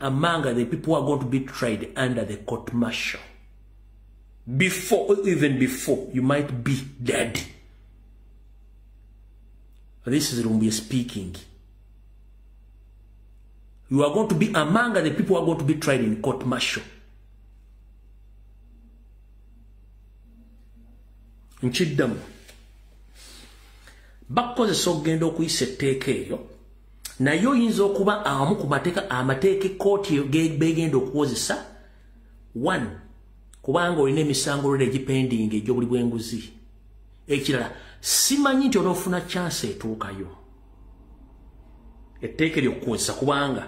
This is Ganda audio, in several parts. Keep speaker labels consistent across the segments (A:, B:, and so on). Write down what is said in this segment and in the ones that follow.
A: among the people who are going to be tried under the court martial. Even before, you might be dead. This is Lumbuye speaking. You are going to be among the people who are going to be tried in court martial. Nchiddamu. Bakozesa okugenda okuyisa etteeka eyo naye oyinza okuba awamu ku amateeka ekkooti begenda okukozesa 1 kubanga olina emisango olwera egipendinga egy'obuli bw'enguzi. Ekirala simanyi nti onoofuna chance etuukayo etteeka eryokukozesa kubanga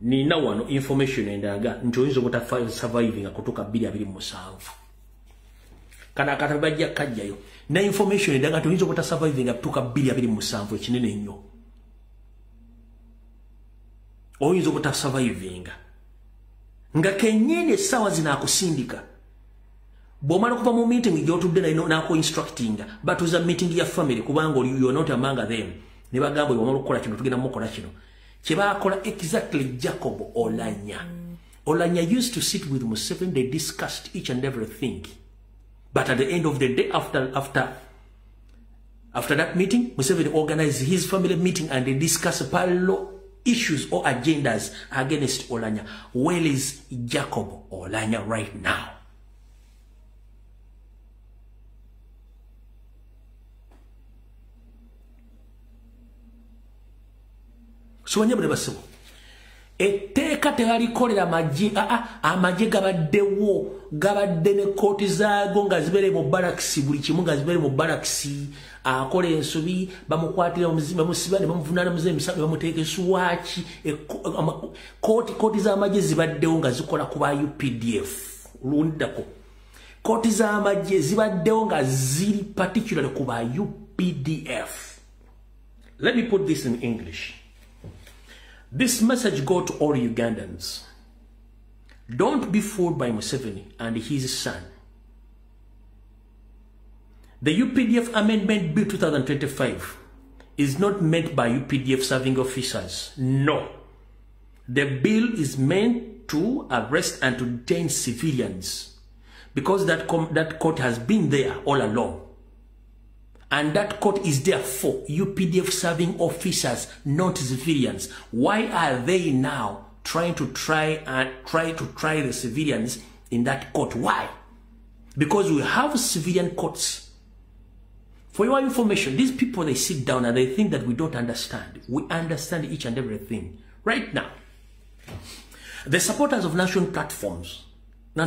A: nina wano information endaga nti oyinza obutasurviving kutuuka 2027 kana akatabo bajja kajjayo na information endaga nti oyinza obutasurviving kutuuka 2027 ekinene nnyo. Oyinza obutasurviving nga kennyini essaawa zinaakusindika bw'omala okuva mu meeting gy'otudde nayo naako instructing batuuza meeting ya family kubanga you're not among them ne bagamba bw'omala okukola kino tugenda mukola kino kye baakola exactly. Jacob Olanya used to sit with Museveni. They discussed each and everything, but at the end of the day, after that meeting, Museveni organized his family meeting and they discussed parallel issues or agendas against Olanya. Where is Jacob Olanya right now? So wanyama nebasibo etteeka tewalikolera amagye gabadde ne kooti zaago nga zibeere mu barakisi buli kimu nga zibeere mu barakisi akola ensobi bamukwatira bamusiba ne bamuvunaana muze emisango ne bamuteeka esuwaaki kooti z'amagye zibaddewo nga zikola ku ba UPDF lunddako kooti z'amagye zibaddewo nga ziri particularly ku ba UPDF. Let me put this in English. This message go to all Ugandans. Don't be fooled by Museveni and his son. The UPDF Amendment Bill 2025 is not meant by UPDF serving officers. No. The bill is meant to arrest and to detain civilians because that court has been there all along. And that court is there for UPDF serving officers, not civilians. Why are they now trying to try the civilians in that court? Why? Because we have civilian courts. For your information, these people, they sit down and they think that we don't understand. We understand each and everything. Right now, the supporters of national platforms who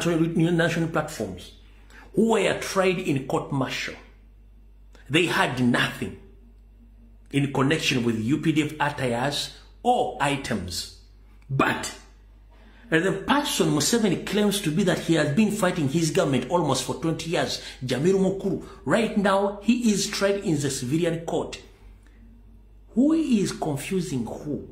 A: were tried in court martial, they had nothing in connection with UPDF attires or items. But the person Museveni claims to be that he has been fighting his government almost for 20 years, Jamiru Mukuru, right now he is tried in the civilian court. Who is confusing who?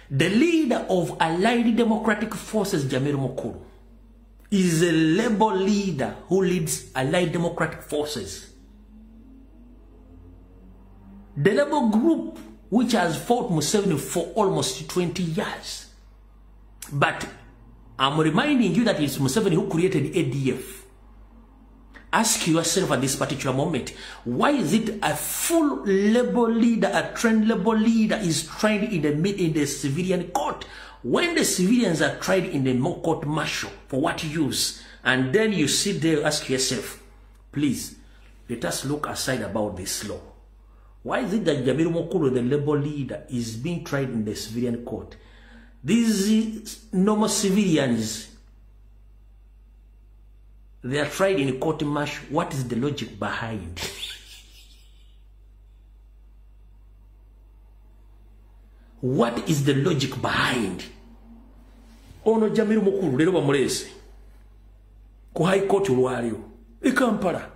A: The leader of Allied Democratic Forces, Jamiru Mukuru, is a Labour leader who leads Allied Democratic Forces. The Labour group which has fought Museveni for almost 20 years. But I'm reminding you that it's Museveni who created ADF. Ask yourself at this particular moment, why is it a full Labour leader, a trained Labour leader is tried in the civilian court when the civilians are tried in the court martial? For what use? And then you sit there, ask yourself, please, let us look aside about this law. Why is it that Jamiru Mukuru, the Labour leader, is being tried in the civilian court? These normal civilians, they are tried in a court martial. What is the logic behind? What is the logic behind? Ono Jamiru Mukuru lero bamulese ku high court olwaliro e Kampala.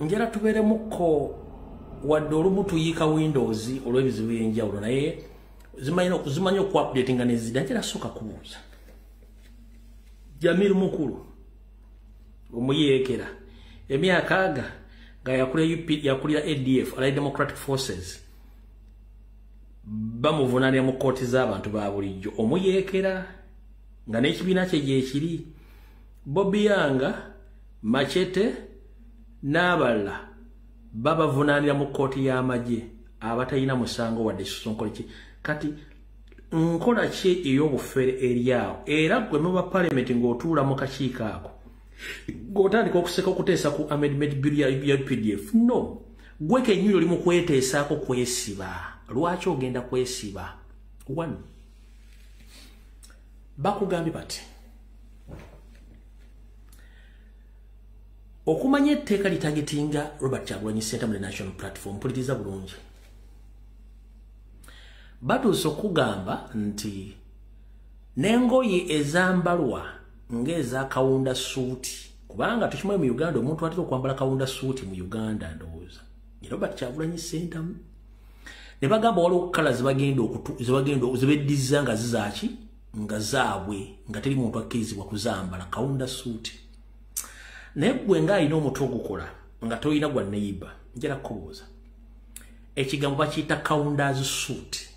A: njala tuberemuko wadde olumu tuyiika Windows olw'ebizibu ebyenjawulo naye zimanyi okuupdatinga nezidda njala sooka kubuuza Jamiru mukulu omuyeekera emyaka aga nga yakulira ADF Allied Democratic Forces bamuvunaanira mu kooti z'abantu ba bulijjo omuyeekera nga n'ekibiina kye gyekiri Bobby Yanga Machete n'abalala babavunaanira mu kooti y'amagye abatalina musango wadde Sosonkole ki kati nkola ki ey'obufere eryawo era gwe muba parliament ng'otuula mu kakiiko ako ng'otandika okuseka okuteesa ku amendment bill ya PDF no gwe kennyini oli mu kweteesaako kwesiba lwaki ogenda kwesiba one bakugambye bati okumanya etteeka litagetinga Robert Kyagulanyi Ssentamu ne National Platform mpuliriza bulungi batuuse okugamba nti n'engoye ezambalwa ng'eza kawunda suuti kubanga tukimanyi mu Uganda omuntu atera okwambala kawunda suuti mu Uganda ndowooza ye Robert Kyagulanyi Ssentamu ne bagamba waliwo kala zibeddiza nga zizaaki nga zaabwe nga teri muntu akkirizibwa kuzambala kawunda suuti naye gwe ng'alina omutwe ogukola nga toyina gwa neighbor njala kubuuza ekigambo bakiyita kawundazi suuti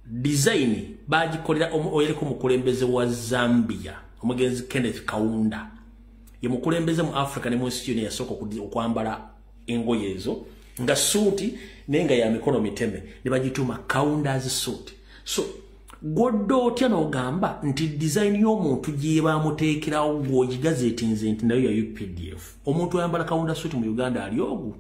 A: design bagikolera oyereko mukulembeze wa Zambia omugenzi Kenneth Kaunda ye mukulembeze mu Africa ne mu nsi yonna yasooka okwambala engoye ezo nga suuti nenga ya mikono miteme ne bagituma Kaunda's suit so goddo otya n'ogamba nti design y'omuntu gye bamuteekerawo gwogigazetinze nti nayo ya UPDF omuntu ayambala Kaunda suit mu Uganda ali ogu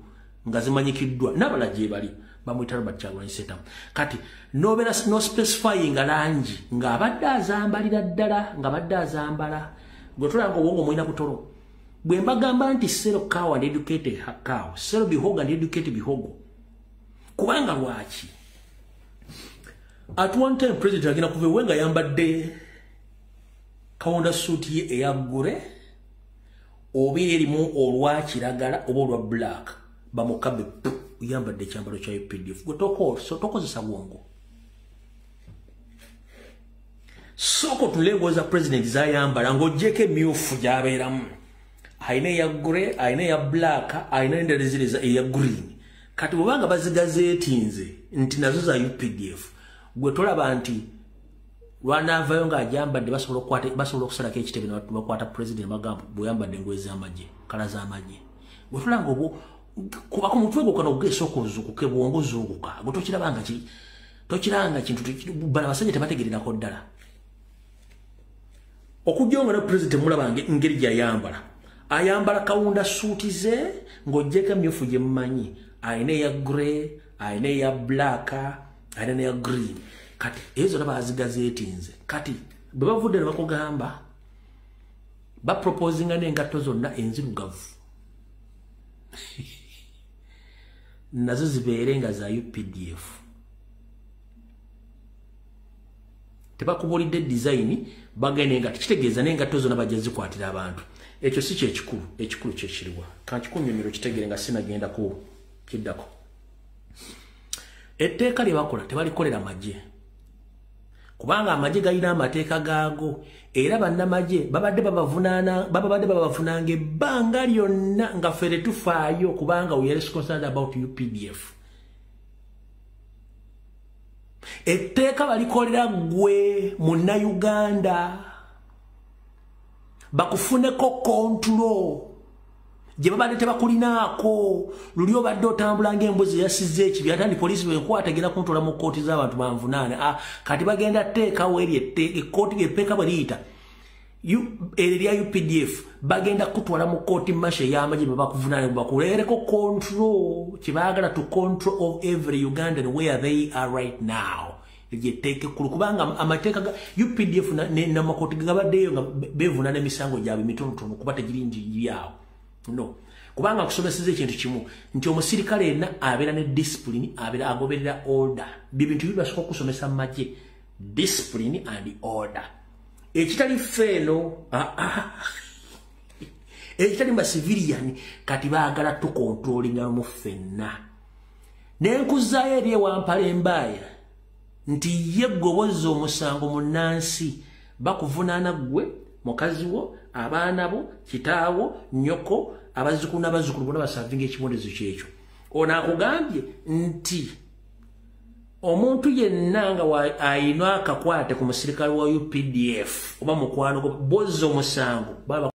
A: nga zimanyikiddwa n'abala gye bali bamuyita Robert Kyagulanyi Ssentamu kati nobera no specifying langi nga abadde azambalira ddala nga abadde azambala gwe tulanga obwongo mulina butolo bwe mbagamba nti sero kawa and educated kawa sero bihoga and educated bihogo kubanga lwaki at one time president agina kuve wenga yambadde Kaunda suit ye eyagure obi erimu olwa kiragala oba olwa black bamukabe yambadde ekyambalo kya UPDF tokozesa bwongo soko tulegoza president zayambala ng'ogyeko emyufu gy'abeeramu ayina eya grey ayina eya black ayina endala ziriza eya green kati bwebanga bazigazeetinze nti nazo za UPDF gwe tolaba nti lwanaavayo ng'agyambadde basobola okusalako ekitebe ne bakwata president bagamba bweyambadde engoye z'amagye kala z'amagye gwe tolanga kuba ku mutwe gwo kana ogesa okuzuukuka bwongo ozuukuka gwe tokiranga kintu bana abasajja tebategererako ddala okujjonga ne president mulaba ngeri gy'ayambala ayambala Kaunda suuti ze ng'oggyeko emyufu gye mumanyi ayina eya grey ayina eya black ayina n'eya green kati ezo zonna bazigazeetinze kati bwe bavudde ne bakugamba baproposinga n'engatto zonna enzirugavu nazo zibeere nga za UPDF tebakubulidde design bagende nga kitegeeza n'engatto zonna bajja zikwatira abantu ekyo si kyekikulu ekikulu kyekiriwa kankikunyumiro kitegere nga sinagenda ku kiddako etteeka lye bakola tebalikolera magye kubanga amagye galina amateeka gaago era bannamagye babadde babavunanga ebbanga lyonna nga ffe tetufaayo kubanga we are concerned about UPDF etteeka balikolera gwe munnayuganda bakufuneko kontro gye babadde tebakulinaako luli obadde otambula ng'embuzi yasizza ekibi ate ndi poliisi bwenkwata egenda kuntola mu kkooti z'abantu banvunaane kati bagenda teekawo eri ekkooti etteeka bwe liyita erya UPDF bagenda kutwala mu kkooti masha ey'amagye babakuvunaane bakuleereko kontro kyebaagala to control of every Ugandan where they are right now yeteke kubanga amateeka ga UPDF n'amakooti gabaddeyo nga beevunaana emisango gyabwe mitonotono kuba tegiringi yawo no kubanga kusomeseza ekintu kimu nti omusirikale yenna abeera ne discipline abeera agoberera order bintu bibasooka okusomesa mu magye discipline and order ekitali feeno ekitali ba civilian kati baagala tu controlling mu ffenna nenkuzaayo eri ewampala embaaya nti ye gobozi omusango munnansi bakuvunaana gwe mukazi wo abaana bo kitaawo nnyoko abazzukulu n'abazzukulu bonna basavinga ekibondezo kyekyo ono akugambye nti omuntu yenna nga ayina akakwate ku musirikale wa UPDF oba mukwano gwo bozza omusango